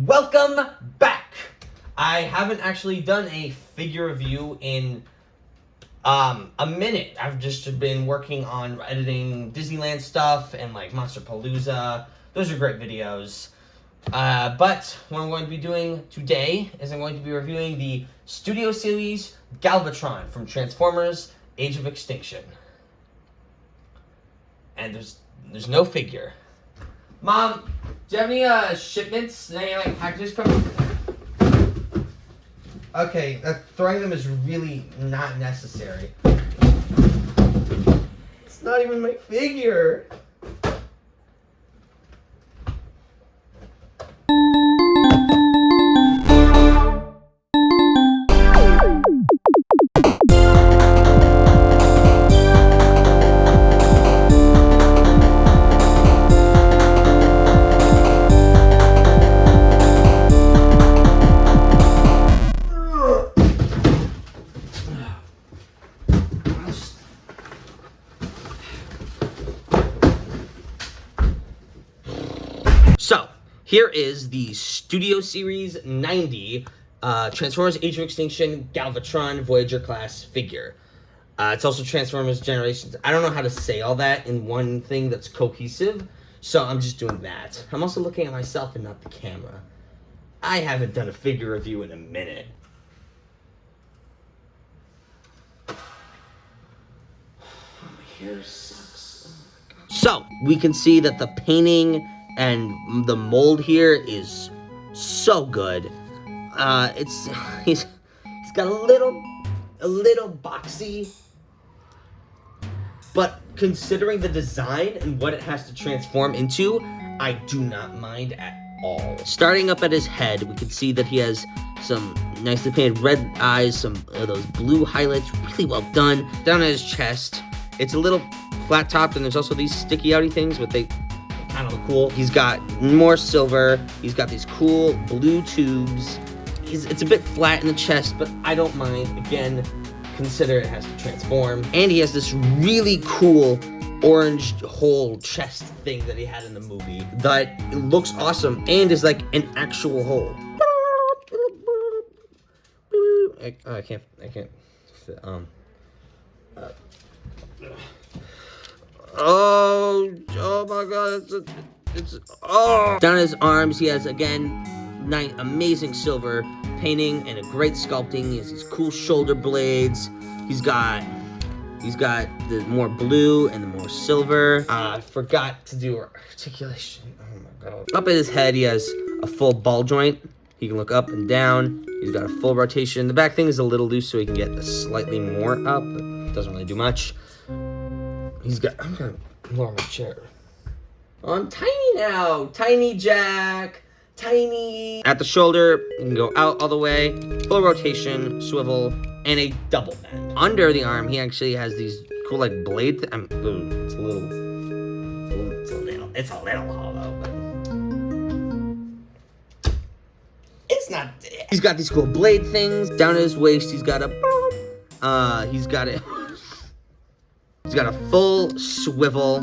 Welcome back! I haven't actually done a figure review in a minute. I've just been working on editing Disneyland stuff and like Monsterpalooza. Those are great videos. But what I'm going to be doing today is I'm going to be reviewing the Studio Series Galvatron from Transformers Age of Extinction. And there's no figure. Mom, do you have any shipments? Any like packages coming? Okay, throwing them is really not necessary. It's not even my figure. So, here is the Studio Series 90 Transformers Age of Extinction Galvatron Voyager class figure. It's also Transformers Generations. I don't know how to say all that in one thing that's cohesive, so I'm just doing that. I'm also looking at myself and not the camera. I haven't done a figure review in a minute. My hair sucks. So, we can see that the painting and the mold here is so good. He's got a little boxy, but considering the design and what it has to transform into, I do not mind at all. Starting up at his head, we can see that he has some nicely painted red eyes, some of those blue highlights, really well done. Down at his chest, it's a little flat topped, and there's also these sticky outy things, but they kind of look cool. He's got more silver. He's got these cool blue tubes. It's a bit flat in the chest, but I don't mind. Again, consider it has to transform. And he has this really cool orange hole chest thing that he had in the movie that looks awesome and is like an actual hole. I can't. Oh my god, oh. Down his arms, he has, again, amazing silver painting and a great sculpting. He has these cool shoulder blades. He's got the more blue and the more silver. I forgot to do articulation. Oh my god. Up at his head, he has a full ball joint. He can look up and down. He's got a full rotation. The back thing is a little loose, so he can get slightly more up, but it doesn't really do much. I'm gonna lower my chair. Oh, I'm tiny now. Tiny Jack. Tiny. At the shoulder, you can go out all the way. Full rotation, swivel, and a double bend. Under the arm, he actually has these cool, like, blade. It's a little hollow, but it's not. He's got these cool blade things. Down at his waist, he's got a. He's got a full swivel.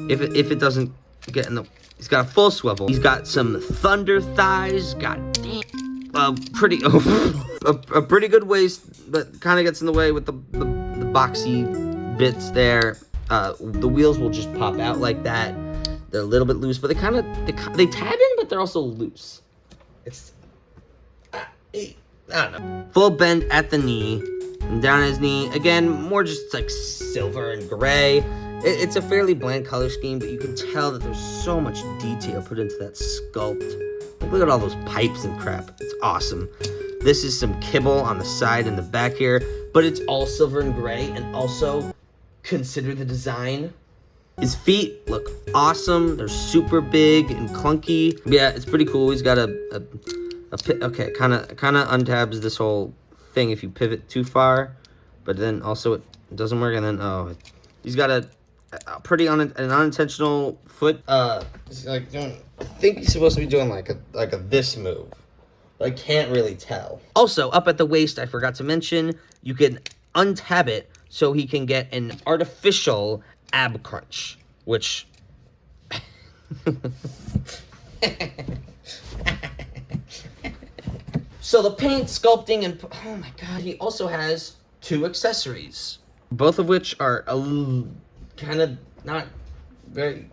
If it doesn't get in the, he's got a full swivel. He's got some thunder thighs. God damn, a pretty good waist, but kind of gets in the way with the boxy bits there. The wheels will just pop out like that. They're a little bit loose, but they tab in, but they're also loose. It's I don't know. Full bend at the knee. And down his knee, again, more just like silver and gray. It's a fairly bland color scheme, but you can tell that there's so much detail put into that sculpt. Like, look at all those pipes and crap. It's awesome. This is some kibble on the side and the back here, but it's all silver and gray, and also consider the design. His feet look awesome. They're super big and clunky. Yeah, it's pretty cool. He's got okay, kind of untabs this whole thing if you pivot too far, but then also it doesn't work, and then he's got a pretty an unintentional foot. It's like doing, I think he's supposed to be doing like a this move. I can't really tell. Also, up at the waist, I forgot to mention, you can untab it so he can get an artificial ab crunch, which So the paint, sculpting, and oh my god, he also has 2 accessories, both of which are kind of not very.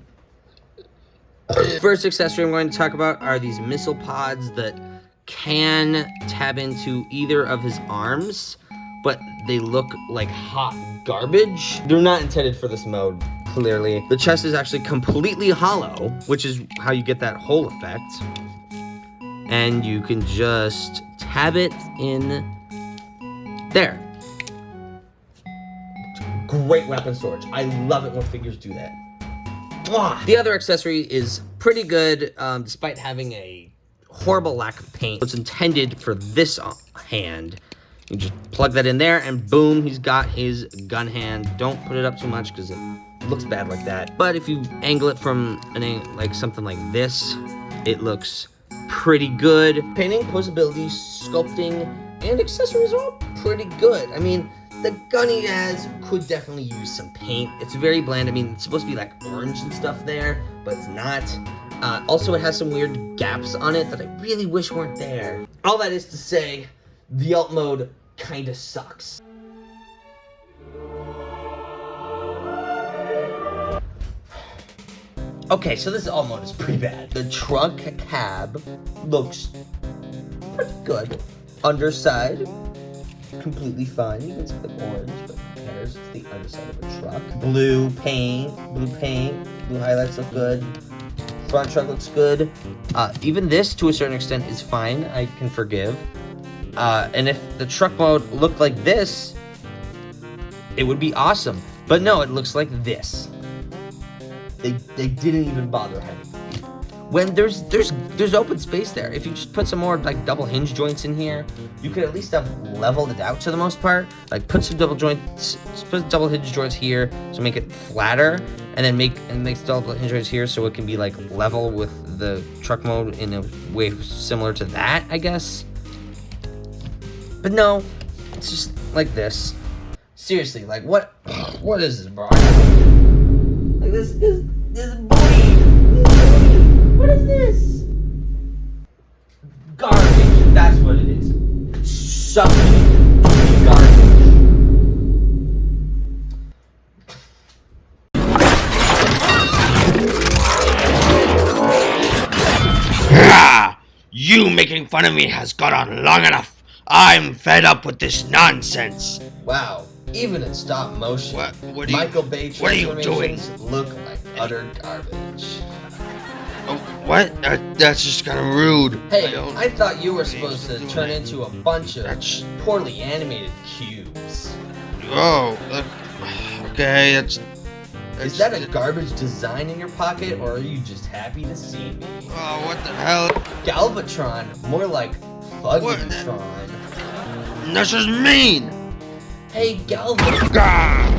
First accessory I'm going to talk about are these missile pods that can tab into either of his arms, but they look like hot garbage. They're not intended for this mode, clearly. The chest is actually completely hollow, which is how you get that hole effect. And you can just tab it in there. Great weapon storage. I love it when figures do that. Mwah! The other accessory is pretty good, despite having a horrible lack of paint. It's intended for this hand. You just plug that in there, and boom, he's got his gun hand. Don't put it up too much because it looks bad like that. But if you angle it from like something like this, it looks pretty good. Painting, posability, sculpting, and accessories are all pretty good. I mean, the gun he has could definitely use some paint. It's very bland. I mean, it's supposed to be like orange and stuff there, but it's not. Also, it has some weird gaps on it that I really wish weren't there. All that is to say, the alt mode kinda sucks. Okay, so this alt mode is pretty bad. The trunk cab looks pretty good. Underside, completely fine. You can see the orange, but who cares? It's the underside of a truck. Blue paint, blue highlights look good. Front truck looks good. Even this, to a certain extent, is fine. I can forgive. And if the truck mode looked like this, it would be awesome. But no, it looks like this. They didn't even bother having feet. When there's open space there. If you just put some more like double hinge joints in here, you could at least have leveled it out to the most part. Like put some double hinge joints here to make it flatter, and then make double hinge joints here so it can be like level with the truck mode in a way similar to that, I guess. But no, it's just like this. Seriously, like what is this, bro? Like this booty. What is this? Garbage. That's what it is. Sucking garbage. You making fun of me has gone on long enough. I'm fed up with this nonsense. Wow, even in stop motion, what Michael Bay what are you doing? transformations look like utter garbage. Oh, what? That's just kind of rude. Hey, I thought you were supposed to turn into a bunch of poorly animated cubes. Oh, okay, that's Is that a garbage design in your pocket, or are you just happy to see me? Oh, what the hell? Galvatron, more like Fugatron. That's just mean. Hey, Galvatron.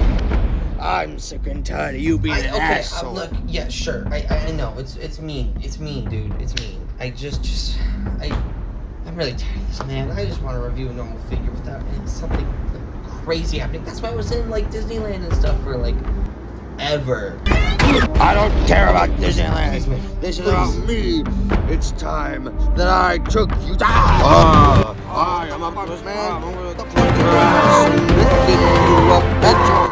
I'm sick and tired of you being an asshole. Look, yeah, sure. I know it's mean. It's mean, dude. It's mean. I'm really tired of this, man. I just want to review a normal figure without something crazy happening. That's why I was in like Disneyland and stuff for like ever. I don't care about Disneyland. This is about me. It's time that I took you down. I am a boss man. I'm gonna fuck your ass and lifting you up at your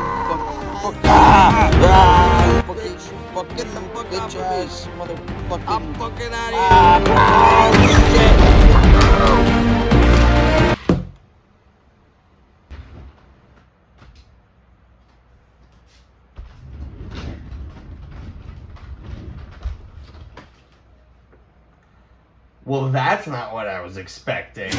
Get the fuck out of this motherfucking. I'm fucking out of here. Well, that's not what I was expecting.